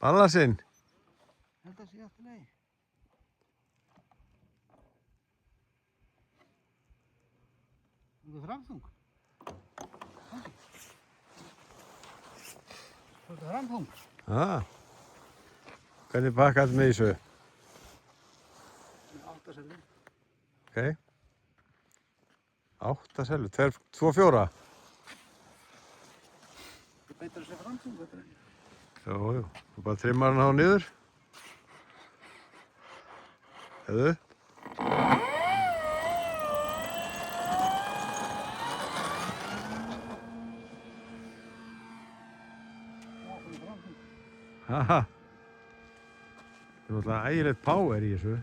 Ballasinn. Held að sé allt í lagi. Þú er framþung. Þú er framþung. Hvernig pakkaði með þessu? Með 8 sellur. Ok. 8 sellur, 2 4. Þú beitar þessu framþung, þetta er ekki. Jú, þú bara trimmar hann á niður. Hefðu. Haha. Það er náttúrulega ægilegt power í þessu.